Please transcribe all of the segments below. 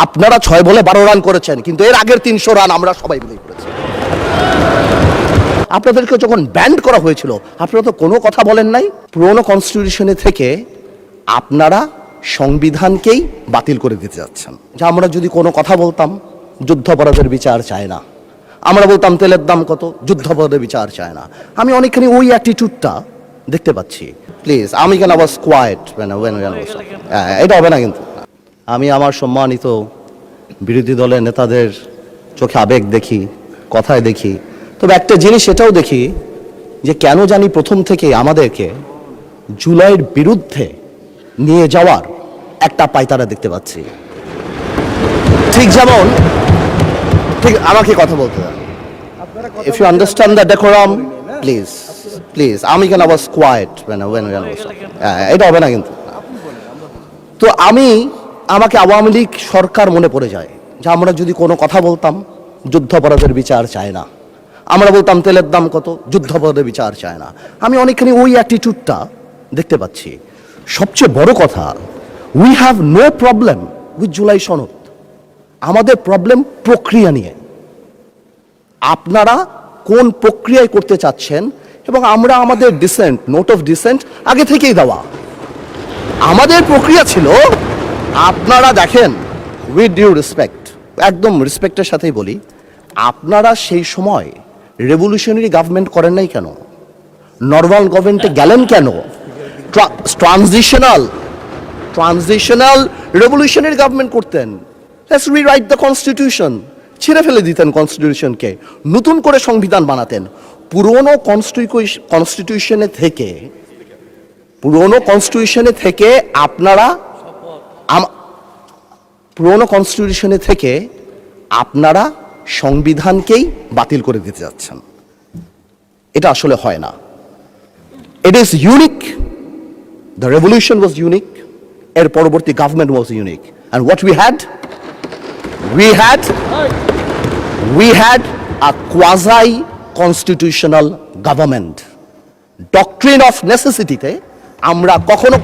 আপনারা 6 বলে 12 রান করেছেন, কিন্তু এর আগের 300 রান আমরা সবাই মিলে করেছি। আপনাদেরকে যখন ব্যান্ড করা হয়েছিল আপনারা তো কোনো কথা বলেন নাই। পুরনো কনস্টিটিউশনে থেকে আপনারা সংবিধানকেই বাতিল করে দিতে যাচ্ছেন। যে আমরা যদি কোনো কথা বলতাম যুদ্ধাপরাধের বিচার চায় না, আমরা বলতাম তেলের দাম কত, যুদ্ধাপরাধের বিচার চায় না। আমি অনেকখানি ওই অ্যাটিটিউডটা দেখতে পাচ্ছি। প্লিজ, আমি কেন আবার কোয়াইট এটা হবে না। কিন্তু আমি আমার সম্মানিত বিরোধী দলের নেতাদের চোখে আবেগ দেখি, কথায় দেখি, তবে একটা জিনিস এটাও দেখি যে কেন জানি প্রথম থেকে আমাদেরকে জুলাইয়ের বিরুদ্ধে নিয়ে যাওয়ার একটা পায়তারা দেখতে পাচ্ছি। ঠিক যেমন, ঠিক আমাকে কথা বলতে দেন। If you understand the decorum, please please, আমি কেন আবার কোয়াইট এটা হবে না। কিন্তু তো আমাকে আওয়ামী লীগ সরকার মনে পড়ে যায় যে আমরা যদি কোনো কথা বলতাম যুদ্ধাপরাধের বিচার চায় না, আমরা বলতাম তেলের দাম কত, যুদ্ধাপরাধের বিচার চায় না। আমি অনেকখানি ওই অ্যাটিটিউডটা দেখতে পাচ্ছি। সবচেয়ে বড় কথা, we have no problem with July সনদ। আমাদের প্রবলেম প্রক্রিয়া নিয়ে। আপনারা কোন প্রক্রিয়ায় করতে চাচ্ছেন, এবং আমরা আমাদের ডিসেন্ট, নোট অফ ডিসেন্ট আগে থেকেই দেওয়া। আমাদের প্রক্রিয়া ছিল, আপনারা দেখেন, উইথ ডিউ রেসপেক্ট, একদম রেসপেক্টের সাথেই বলি, আপনারা সেই সময় রেভলিউশনারি গভর্নমেন্ট করেন নাই কেন? নর্মাল গভর্নমেন্টে গেলেন কেন? ট্রানজিশনাল রেভলিউশনারি গভর্নমেন্ট করতেন। লেটস রিরাইট দ্য কনস্টিটিউশন, ছিঁড়ে ফেলে দিতেন কনস্টিটিউশনকে, নতুন করে সংবিধান বানাতেন। পুরনো কনস্টিটিউশনে থেকে আপনারা সংবিধানকেই বাতিল করে দিতে যাচ্ছেন। এটা আসলে হয় না। It is unique. The revolution was unique, এর পরবর্তী government was unique. And what we had a quasi constitutional government. Doctrine of নেসেসিটিতে আমরা কখনো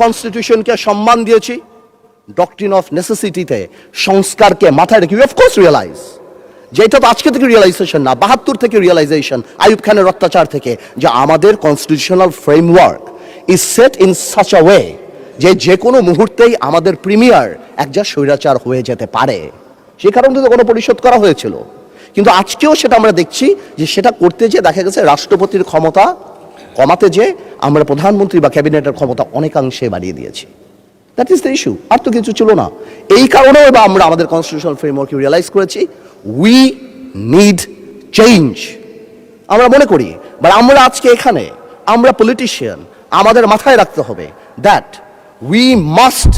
কনস্টিটিউশনকে সম্মান দিয়েছি। ডক্ট্রিন অফ নেসেসিটিতে সংস্কারকে মাথায় রেখে অফ কোর্স রিয়েলাইজ, যেটা তো আজকে থেকে রিয়েলাইজেশন না, 72 থেকে রিয়েলাইজেশন, আইয়ুব খানের অত্যাচার থেকে, যে আমাদের constitutional framework is set in such a way যে কোনো মুহূর্তেই আমাদের প্রিমিয়ার একজন স্বৈরাচার হয়ে যেতে পারে। সে কারণে তো কোনো পরিশোধ করা হয়েছিল। কিন্তু আজকেও সেটা আমরা দেখছি যে সেটা করতে যে দেখা গেছে রাষ্ট্রপতির ক্ষমতা কমাতে যে আমরা প্রধানমন্ত্রী বা ক্যাবিনেটের ক্ষমতা অনেকাংশে বাড়িয়ে দিয়েছি। দ্যাট ইজ দ্য ইস্যু, আর তো কিছু ছিল না। এই কারণেও বা আমরা আমাদের কনস্টিটিউশনাল ফ্রেমওয়ার্কে রিয়েলাইজ করেছি উই নিড চেঞ্জ। আমরা মনে করি, বা আমরা আজকে এখানে, আমরা পলিটিশিয়ান, আমাদের মাথায় রাখতে হবে that we must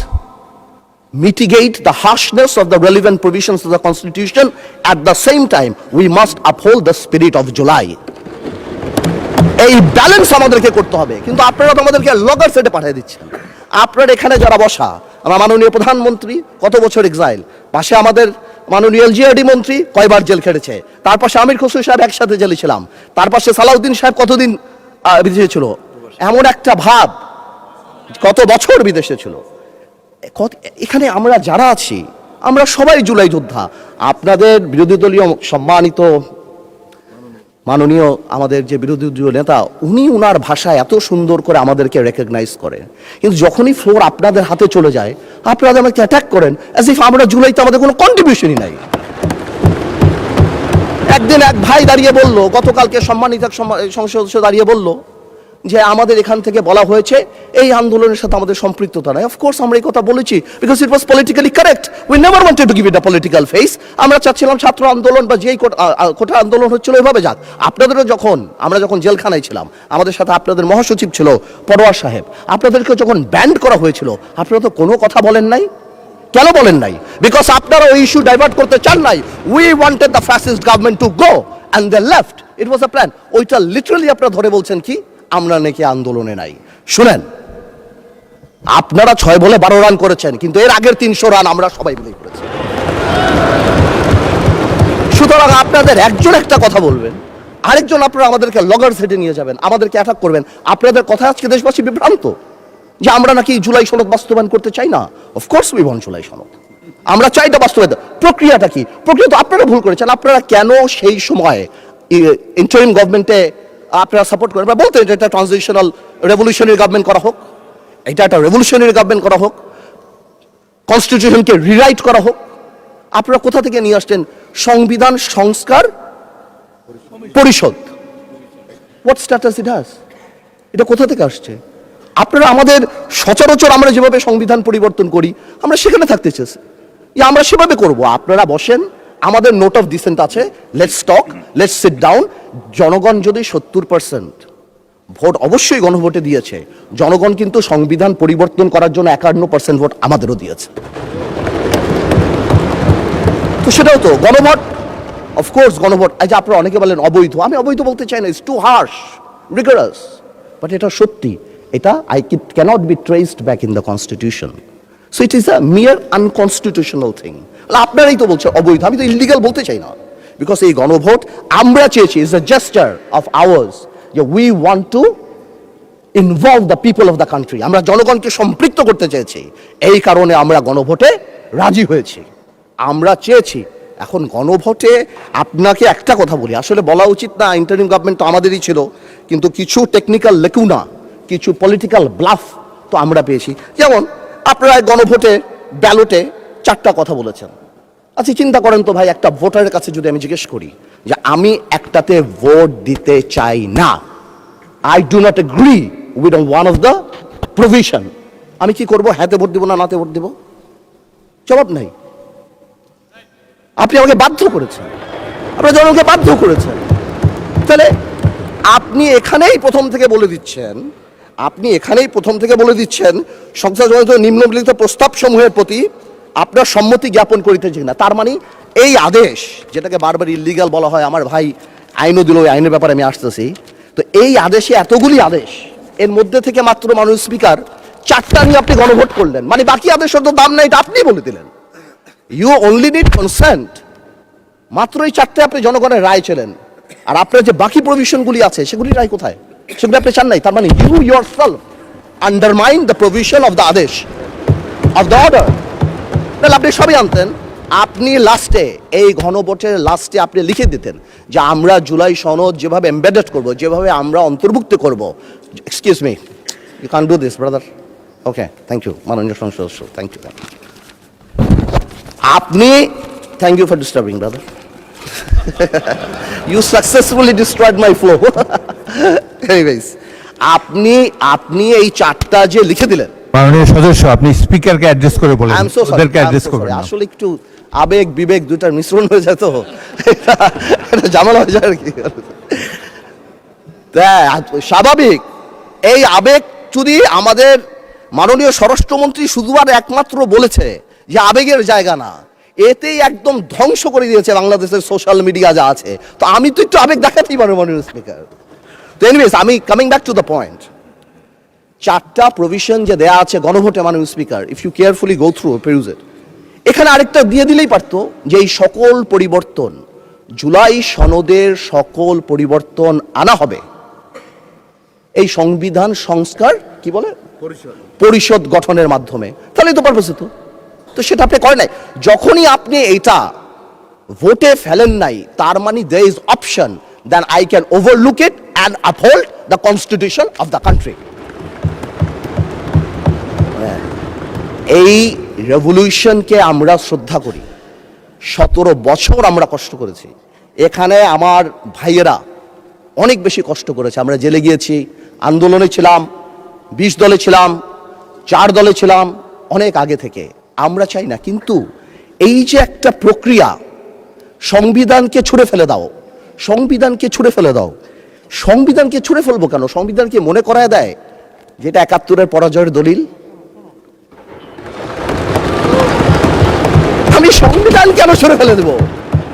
mitigate the harshness of the relevant provisions of the Constitution. At the same time, we must uphold the spirit of July. এই ব্যালেন্স আমাদেরকে করতে হবে। কিন্তু আপনারা তো আমাদেরকে লগর সেটে পাঠিয়ে দিচ্ছেন। আপনার এখানে যারা বসা, আমার মাননীয় প্রধানমন্ত্রী কত বছর এক্সাইল, পাশে আমাদের মাননীয় এলজিআরডি মন্ত্রী কয়বার জেল খেটেছে, তার পাশে আমির খসরু সাহেব একসাথে জেলে ছিলাম, তার পাশে সালাউদ্দিন সাহেব কতদিন বিদেশে ছিল। এমন একটা ভাব, কত বছর বিদেশে ছিল। এখানে আমরা যারা আছি আমরা সবাই জুলাই যোদ্ধা। আপনাদের বিরোধী দলীয় সম্মানিত মাননীয় আমাদের যে বিরোধী দলীয় নেতা, উনার ভাষায় এত সুন্দর করে আমাদেরকে রেকগনাইজ করেন, কিন্তু যখনই ফ্লোর আপনাদের হাতে চলে যায় আপনারা আমাকে অ্যাটাক করেন অ্যাজ ইফ আমরা জুলাইতে আমাদের কোনো কন্ট্রিবিউশনই নাই। একদিন এক ভাই দাঁড়িয়ে বলল, গতকালকে সম্মানিত সংসদ সদস্য দাঁড়িয়ে বলল যে আমাদের এখান থেকে বলা হয়েছে এই আন্দোলনের সাথে আমাদের সম্পৃক্ততা নাই। অফকোর্স আমরা এই কথা বলেছি, because it was politically correct. We never wanted to give it a political face. আমরা চাচ্ছিলাম ছাত্র আন্দোলন বা যেই কোটা আন্দোলন হচ্ছিল ওইভাবে যাক। আপনাদেরও আমরা যখন জেলখানায় ছিলাম, আমাদের সাথে আপনাদের মহাসচিব ছিল পরোয়ার সাহেব, আপনাদেরকে যখন ব্যান্ড করা হয়েছিল আপনারা তো কোনো কথা বলেন নাই। কেন বলেন নাই? বিকজ আপনারা ওই ইস্যু ডাইভার্ট করতে চান নাই। We wanted the fascist government to go and they left. It was a plan. ওইটা লিটারালি আপনারা ধরে বলছেন কি আমরা নাকি আন্দোলনে নাই। শুনেন, আপনারা 6 বলে 12 রান করেছেন, কিন্তু এর আগের 300 রান আমরা সবাই মিলে করেছি। সুতরাং আপনাদের একজন একটা কথা বলবেন, আরেকজন আপনারা আমাদেরকে লগর সেটে নিয়ে যাবেন, আমাদেরকে অ্যাটাক করবেন। আপনাদের কথা আজকে দেশবাসী বিভ্রান্ত যে আমরা নাকি জুলাই সনদ বাস্তবায়ন করতে চাই না? অফকোর্স উই ওয়ান্ট জুলাই সনদ, আমরা চাই এটা বাস্তবায়ন। প্রক্রিয়াটা কি? প্রক্রিয়া তো আপনারা ভুল করেছেন। আপনারা কেন সেই সময় ইন্টারিম গভর্নমেন্টে আপনারা সাপোর্ট করেন? বলতে এটা ট্রানজিশনাল রেভলিউশনারি গভর্নমেন্ট করা হোক, এটা একটা রেভলিউশনারি গভর্নমেন্ট করা হোক, কনস্টিটিউশনকে রিরাইট করা হোক। আপনারা কোথা থেকে নিয়ে আসছেন সংবিধান সংস্কার পরিষদ? What status it has? এটা কোথা থেকে আসছে? আপনারা আমাদের সচরাচর আমরা যেভাবে সংবিধান পরিবর্তন করি আমরা সেখানে থাকতে চেয়েছি, আমরা সেভাবে করব। আপনারা বসেন, আমাদের নোট অফ ডিসেন্ট আছে, let's talk, let's sit down. জনগণ যদি 70% ভোট অবশ্যই গণভোটে দিয়েছে, জনগণ কিন্তু সংবিধান পরিবর্তন করার জন্য 51% ভোট আমাদেরও দিয়েছে। তো সেটাও তো গণভোট, অফকোর্স গণভোট। এই যে আপনারা অনেকে বলেন অবৈধ, আমি অবৈধ বলতে চাই না, it's too harsh, rigorous, but এটা সত্যি। এটা cannot be traced back in the constitution, so it is a mere unconstitutional thing. আপনারাই তো বলছেন অবৈধ, আমি তো ইলিগাল বলতে চাই না, বিকজ এই গণভোট আমরা চেয়েছি, is a gesture of ours, যে we want to involve the people of the country. আমরা জনগণকে সম্পৃক্ত করতে চেয়েছি, এই কারণে আমরা গণভোটে রাজি হয়েছি, আমরা চেয়েছি। এখন গণভোটে আপনাকে একটা কথা বলি, আসলে বলা উচিত না, ইন্টারিম গভর্নমেন্ট তো আমাদেরই ছিল, কিন্তু কিছু টেকনিক্যাল লেকুনা, কিছু পলিটিক্যাল ব্লাফ তো আমরা পেয়েছি। যেমন আপনারা গণভোটে ব্যালটে 4টা কথা বলেছেন। আচ্ছা চিন্তা করেন তো ভাই, একটা ভোটারের কাছে যদি আমি জিজ্ঞেস করি যে আমি একটাতে ভোট দিতে চাই না, I do not agree with one of the provision, আমি কি করব? হ্যাঁতে ভোট দিব না নাতে ভোট দিব? জবাব নাই। আপনি আমাকে বাধ্য করেছেন, আপনারা জনগণকে বাধ্য করেছেন। তাহলে আপনি এখানেই প্রথম থেকে বলে দিচ্ছেন, সংসদজনিত নিম্নলিখিত প্রস্তাব সমূহের প্রতি আপনার সম্মতি জ্ঞাপন করিতেছেন না। তার মানে এই আদেশ, যেটাকে বারবার ইলিগাল বলা হয়, আমার ভাই আইনও দিল, ওই আইনের ব্যাপারে আমি আসতেছি। তো এই আদেশে এতগুলি আদেশ, এর মধ্যে থেকে মাত্র মাননীয় স্পিকার 4টা নিয়ে আপনি গণভোট করলেন, মানে বাকি আদেশের তো দাম নাই, এটা আপনি বলে দিলেন। ইউ অনলি নিড কনসেন্ট, মাত্র এই 4টে আপনি জনগণের রায় ছিলেন। আর আপনার যে বাকি প্রভিশনগুলি আছে সেগুলি রায় কোথায়? সেগুলি আপনি চান নাই। তার মানে you yourself undermine the provision of the আদেশ অফ দ্য অর্ডার। তাহলে আপনি সবই আনতেন, আপনি লাস্টে এই গণভোটের লাস্টে আপনি লিখে দিতেন যে আমরা জুলাই সনদ যেভাবে এমবেডেড করব, যেভাবে আমরা অন্তর্ভুক্ত করব। Excuse me, you can do this brother. Okay, thank you মাননীয় সংসদ সদস্য, থ্যাংক ইউ। আপনি, thank you for disturbing brother, you successfully destroyed my flow. Anyways, আপনি এই 4টা যে লিখে দিলেন, মাননীয় সদস্য আপনি স্পিকারকে অ্যাড্রেস করে বলেন, ওদেরকে অ্যাড্রেস করবেন না। আসলে একটু আবেগ বিবেক দুটার মিশ্রণ হয়ে যায়, তো এটা ঝামেলা হয়ে যায় আর কি। স্বাভাবিক, এই আবেগ যদি আমাদের মাননীয় স্বরাষ্ট্রমন্ত্রী শুধু আর একমাত্র বলেছে যে আবেগের জায়গা না, এতেই একদম ধ্বংস করে দিয়েছে বাংলাদেশের সোশ্যাল মিডিয়া যা আছে। তো আমি তো একটু আবেগ দেখাতেই পারবো মাননীয় স্পিকার। তো এনিওয়েজ, আমি coming back to the point, 4টা প্রভিশন যে দেয়া আছে গণভোটে মাননীয় speaker, if you carefully go through peruse it, এখানে আরেকটা দিয়ে দিলেই পারতো যে এই সকল পরিবর্তন, জুলাই সনদের সকল পরিবর্তন আনা হবে এই সংবিধান সংস্কার কি বলে পরিষদ গঠনের মাধ্যমে। তাহলে তো পারপোস হতো। তো সেটা আপনি করেন নাই। যখনই আপনি এটা ভোটে ফেলেন নাই, তার মানে there is option then I can overlook it and uphold the constitution of the country. এই রেভলিউশনকে আমরা শ্রদ্ধা করি, 17 বছর আমরা কষ্ট করেছি। এখানে আমার ভাইয়েরা অনেক বেশি কষ্ট করেছে, আমরা জেলে গিয়েছি, আন্দোলনে ছিলাম, 20 দলে ছিলাম, 4 দলে ছিলাম, অনেক আগে থেকে। আমরা চাই না, কিন্তু এই যে একটা প্রক্রিয়া, সংবিধানকে ছুঁড়ে ফেলে দাও, সংবিধানকে ছুঁড়ে ফেলে দাও। সংবিধানকে ছুঁড়ে ফেলবো কেন? সংবিধানকে মনে করায় দেয় যেটা 71-এর পরাজয়ের দলিল। আমি সংবিধান কেন ছুঁড়ে ফেলে দেবো?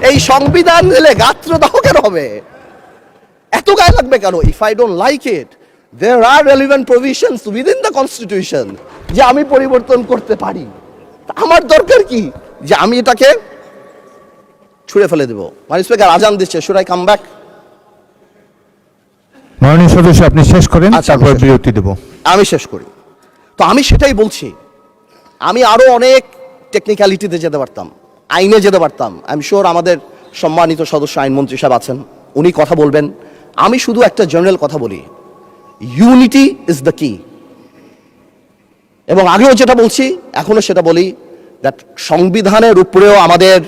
এই সংবিধান দিলে গাত্রদাহ কেন হবে? এত গায়ে লাগবে কেন? If I don't like it, there are relevant provisions within the constitution যে আমি পরিবর্তন করতে পারি। আমার দরকার কি যে আমি এটাকে ছুঁড়ে ফেলে দেবো? মাননীয় স্পিকার আজান দিচ্ছে, should I come back? মাননীয় সদস্য আপনি শেষ করেন, তারপর বিরতি দেব। আমি শেষ করি। তো আমি সেটাই বলছি, আমি আরো অনেক টেকনিক্যালিটিতে যেতে পারতাম, আইনে যেতে পারতাম। আই এম শিওর আমাদের সম্মানিত সদস্য আইনমন্ত্রী সাহেব আছেন, উনি কথা বলবেন। আমি শুধু একটা জেনারেল কথা বলি, ইউনিটি ইজ দ্য কি। এবং আগেও যেটা বলছি এখনো সেটা বলি, দ্যাট সংবিধানের উপরেও আমাদের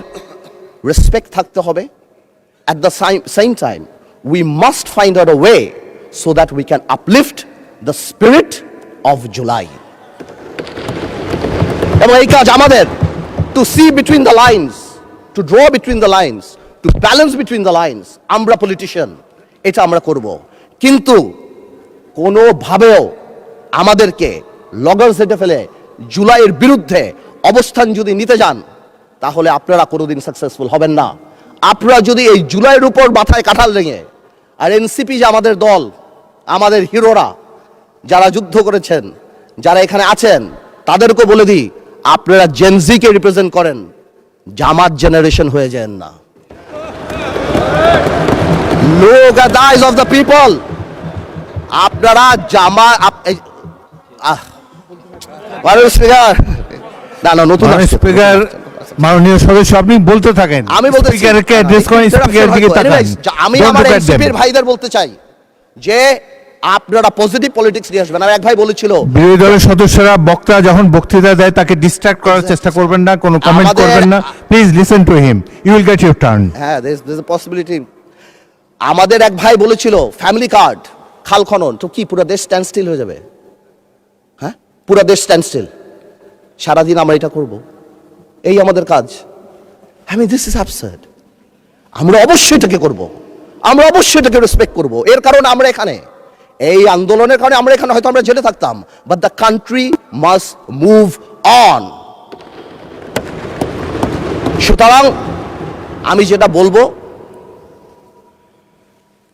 রেসপেক্ট থাকতে হবে। At the same time we must find out a way so that we can uplift the spirit of July. এবং এই কাজ আমাদের, to see between the lines, to draw between the lines, to balance between the lines. আমরা politician, এটা আমরা করব, কিন্তু কোনোভাবেও আমাদেরকে লগর সেটে ফেলে জুলাইয়ের বিরুদ্ধে অবস্থান যদি নিতে যান, তাহলে আপনারা কোনোদিন সাকসেসফুল হবেন না। আপনারা যদি এই জুলাইয়ের উপর মাথায় কাঁঠাল রেঙে, আর এনসিপি যে আমাদের দল, আমাদের হিরোরা যারা যুদ্ধ করেছেন, যারা এখানে আছেন, তাদেরকে বলে দিই, আপনারা জেনজিকে রিপ্রেজেন্ট করেন, জামাত জেনারেশন হয়ে যান না। Look at the eyes of the people. আপনারা স্পিকার, না নতুন স্পিকার, মাননীয় সদস্য, আপনি বলতে থাকেন। আমি বলতে স্পিকারকে অ্যাড্রেস করেন, স্পিকারের দিকে তাকান। আমি আমার এনসিপির ভাইদের বলতে চাই যে আপনারা পজিটিভ পলিটিক্স নিয়ে আসবেন। আর এক ভাই বলেছিল, বিরোধী দলের সদস্যরা বক্তা যখন বক্তৃতা দেয় তাকে ডিস্ট্রাক্ট করার চেষ্টা করবেন না, কোনো কমেন্ট করবেন না। Please listen to him, you will get your turn. হ্যাঁ, দেয়ার ইজ আ পসিবিলিটি। আমাদের এক ভাই বলেছিল ফ্যামিলি কার্ড, খাল খনন, তো কি পুরো দেশ স্ট্যান্ড স্টিল হয়ে যাবে? হ্যাঁ, পুরো দেশ স্ট্যান্ড স্টিল, সারাদিন আমরা এটা করব, এই আমাদের কাজ? I mean this is absurd. আমরা অবশ্যই এটাকে করব, আমরা অবশ্যই এটাকে রেসপেক্ট করব। এর কারণে আমরা এখানে, এই আন্দোলনের কারণে আমরা এখানে, হয়তো আমরা জেলে থাকতাম, but the country must move on. সুতরাং আমি যেটা বলবো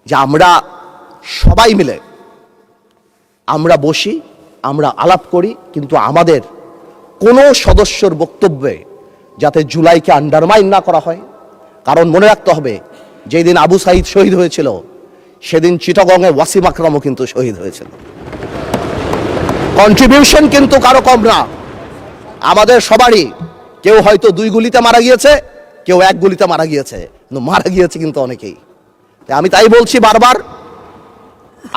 যে আমরা সবাই মিলে আমরা বসি, আমরা আলাপ করি, কিন্তু আমাদের কোনো সদস্যর বক্তব্যে যাতে জুলাইকে আন্ডারমাইন না করা হয়। কারণ মনে রাখতে হবে, যেই দিন আবু সাইদ শহীদ হয়েছিল, সেদিন চিটাগংয়ে ওয়াসিম আকরামও কিন্তু শহীদ হয়েছিল। কন্ট্রিবিউশন কিন্তু কারো কম না, আমাদের সবারই। কেউ হয়তো 2 গুলিতে মারা গিয়েছে, কেউ 1 গুলিতে মারা গিয়েছে, কিন্তু মারা গিয়েছে কিন্তু অনেকেই। আমি তাই বলছি বারবার,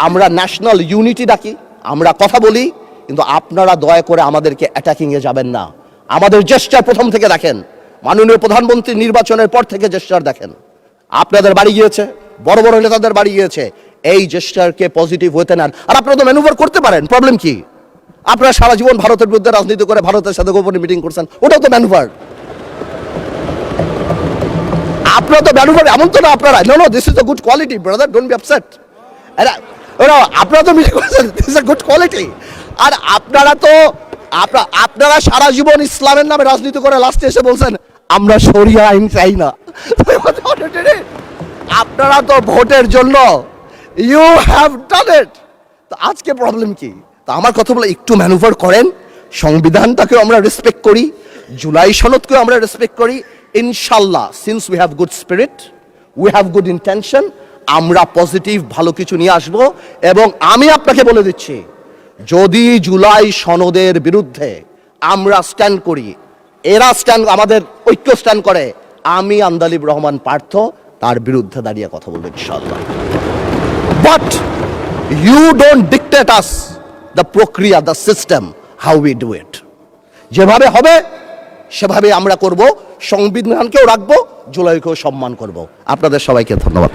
আমরা ন্যাশনাল ইউনিটি ডাকি, আমরা কথা বলি, কিন্তু আপনারা দয়া করে আমাদেরকে অ্যাটাকিংয়ে যাবেন না। আমাদের জেস্টার প্রথম থেকে দেখেন, মাননীয় প্রধানমন্ত্রী নির্বাচনের পর থেকে জেস্টার দেখেন। আপনাদের বাড়ি গিয়েছে, বড় বড় নেতাদের বাড়ি গিয়েছে, এই জেস্টারকে পজিটিভ হতে নেন। আর আপনারা তো ম্যানুভার করতে পারেন, প্রবলেম কি? আপনারা সারা জীবন ভারতের বিরুদ্ধে রাজনীতি করে ভারতের সাথে গোপনে মিটিং করছেন, ওটাও তো ম্যানুভার। আপনারা তো ম্যানুভার, এমন তো না আপনারা, no this is a good quality brother, don't be upset. আপনারা তো মিটিং করছেন, this is a good quality. আর আপনারা সারা জীবন ইসলামের নামে রাজনীতি করে লাস্টে এসে বলছেন আমরা শরিয়া আইন চাই না। আপনারা তো ভোটের জন্য, ইউ হ্যাভ ডান ইট। তো আজকে প্রবলেম কি? তো আমার কথা বলে একটু ম্যানুভার করেন, সংবিধানটাকেও আমরা রেসপেক্ট করি, জুলাই সনদকেও আমরা রেসপেক্ট করি। ইনশাল্লাহ, since we have good spirit, we have good intention, আমরা পজিটিভ ভালো কিছু নিয়ে আসব। এবং আমি আপনাকে বলে দিচ্ছি, যদি জুলাই সনদের বিরুদ্ধে আমরা স্ট্যান্ড করি, এরা স্ট্যান্ড, আমাদের ঐক্য স্ট্যান্ড করে, আমি আন্দালিব রহমান পার্থ তার বিরুদ্ধে দাঁড়িয়ে কথা বলবো ইনশাআল্লাহ। But you don't dictate us the প্রক্রিয়া, the system, how we do it. যেভাবে হবে সেভাবে আমরা করব, সংবিধানকেও রাখবো, জুলাইকেও সম্মান করব। আপনাদের সবাইকে ধন্যবাদ।